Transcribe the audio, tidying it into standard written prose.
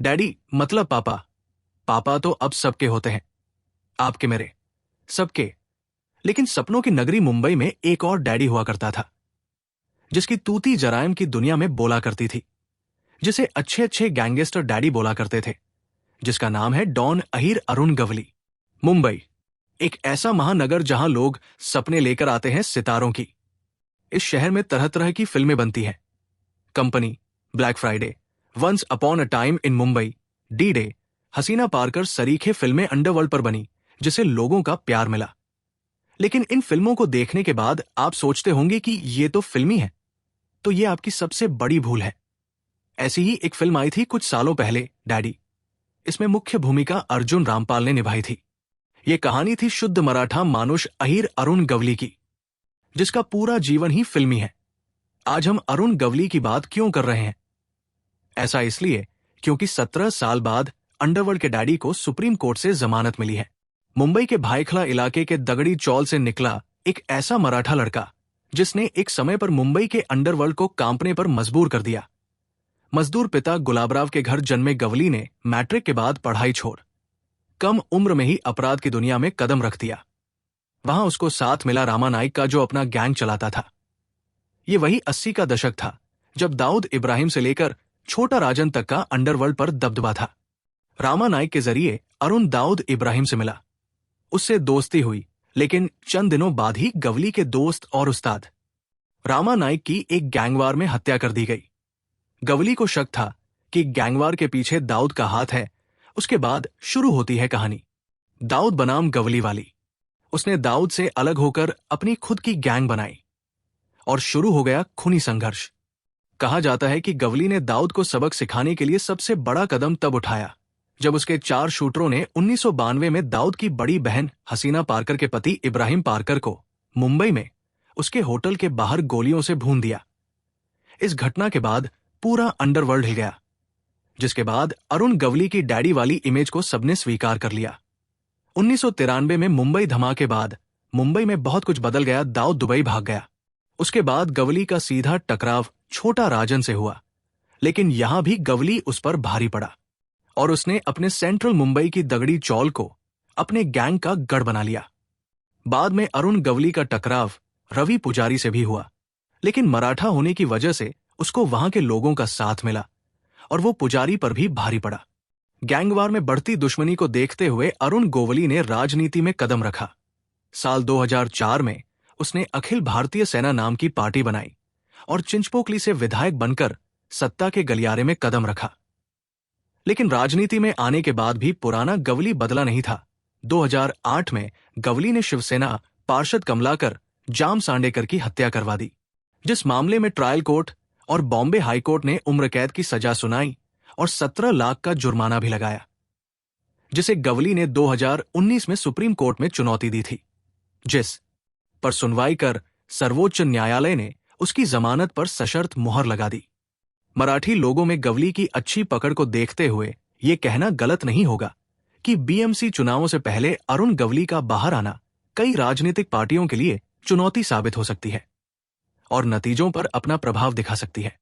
Daddy मतलब पापा। पापा तो अब सबके होते हैं, आपके, मेरे, सबके। लेकिन सपनों की नगरी मुंबई में एक और डैडी हुआ करता था, जिसकी तूती जराइम की दुनिया में बोला करती थी, जिसे अच्छे अच्छे गैंगस्टर डैडी बोला करते थे, जिसका नाम है डॉन अहीर अरुण गवली। मुंबई एक ऐसा महानगर जहां लोग सपने लेकर आते हैं सितारों की। इस शहर में तरह तरह की फिल्में बनती हैं। Company, Black Friday, once upon a time in Mumbai, D Day, Haseena Parkar सरीखे फिल्में अंडरवर्ल्ड पर बनी, जिसे लोगों का प्यार मिला। लेकिन इन फिल्मों को देखने के बाद आप सोचते होंगे कि ये तो फिल्मी है। तो ये आपकी सबसे बड़ी भूल है। ऐसी ही एक फिल्म आई थी कुछ सालों पहले, डैडी। इसमें मुख्य भूमिका अर्जुन रामपाल ने निभाई थी। ये कहानी थी शुद्ध मराठा मानुष अहीर अरुण गवली की, जिसका पूरा जीवन ही फिल्मी है। आज हम अरुण गवली की बात क्यों कर रहे हैं? ऐसा इसलिए क्योंकि 17 साल बाद अंडरवर्ल्ड के डैडी को सुप्रीम कोर्ट से जमानत मिली है। मुंबई के भायखला इलाके के दगड़ी चौल से निकला एक ऐसा मराठा लड़का, जिसने एक समय पर मुंबई के अंडरवर्ल्ड को कांपने पर मजबूर कर दिया। मजदूर पिता गुलाबराव के घर जन्मे गवली ने मैट्रिक के बाद पढ़ाई छोड़ कम उम्र में ही अपराध की दुनिया में कदम रख दिया। वहां उसको साथ मिला रामा नाइक का, जो अपना गैंग चलाता था। ये वही 80 का दशक था, जब दाऊद इब्राहिम से लेकर छोटा राजन तक का अंडरवर्ल्ड पर दबदबा था। रामा नाइक के जरिए अरुण दाऊद इब्राहिम से मिला, उससे दोस्ती हुई, लेकिन चंद दिनों बाद ही गवली के दोस्त और उस्ताद रामा नाइक की एक गैंगवार में हत्या कर दी गई। गवली को शक था कि गैंगवार के पीछे दाऊद का हाथ है। उसके बाद शुरू होती है कहानी दाऊद बनाम गवली वाली। उसने दाऊद से अलग होकर अपनी खुद की गैंग बनाई और शुरू हो गया खूनी संघर्ष। कहा जाता है कि गवली ने दाऊद को सबक सिखाने के लिए सबसे बड़ा कदम तब उठाया जब उसके 4 शूटरों ने 1992 में दाऊद की बड़ी बहन हसीना पारकर के पति इब्राहिम पारकर को मुंबई में उसके होटल के बाहर गोलियों से भून दिया। इस घटना के बाद पूरा अंडरवर्ल्ड हिल गया, जिसके बाद अरुण गवली की डैडी वाली इमेज को सबने स्वीकार कर लिया। 1993 में मुंबई धमाके बाद मुंबई में बहुत कुछ बदल गया। दाऊद दुबई भाग गया। उसके बाद गवली का सीधा टकराव छोटा राजन से हुआ, लेकिन यहां भी गवली उस पर भारी पड़ा और उसने अपने सेंट्रल मुंबई की दगड़ी चौल को अपने गैंग का गढ़ बना लिया। बाद में अरुण गवली का टकराव रवि पुजारी से भी हुआ, लेकिन मराठा होने की वजह से उसको वहां के लोगों का साथ मिला और वो पुजारी पर भी भारी पड़ा। गैंगवार में बढ़ती दुश्मनी को देखते हुए अरुण गोवली ने राजनीति में कदम रखा। साल 2004 में उसने अखिल भारतीय सेना नाम की पार्टी बनाई और चिंचपोकली से विधायक बनकर सत्ता के गलियारे में कदम रखा। लेकिन राजनीति में आने के बाद भी पुराना गवली बदला नहीं था। 2008 में गवली ने शिवसेना पार्षद कमलाकर जाम सांडेकर की हत्या करवा दी, जिस मामले में ट्रायल कोर्ट और बॉम्बे हाईकोर्ट ने उम्र कैद की सजा सुनाई और 17 लाख का जुर्माना भी लगाया, जिसे गवली ने 2019 में सुप्रीम कोर्ट में चुनौती दी थी, जिस पर सुनवाई कर सर्वोच्च न्यायालय ने उसकी जमानत पर सशर्त मुहर लगा दी। मराठी लोगों में गवली की अच्छी पकड़ को देखते हुए ये कहना गलत नहीं होगा कि बीएमसी चुनावों से पहले अरुण गवली का बाहर आना कई राजनीतिक पार्टियों के लिए चुनौती साबित हो सकती है और नतीजों पर अपना प्रभाव दिखा सकती है।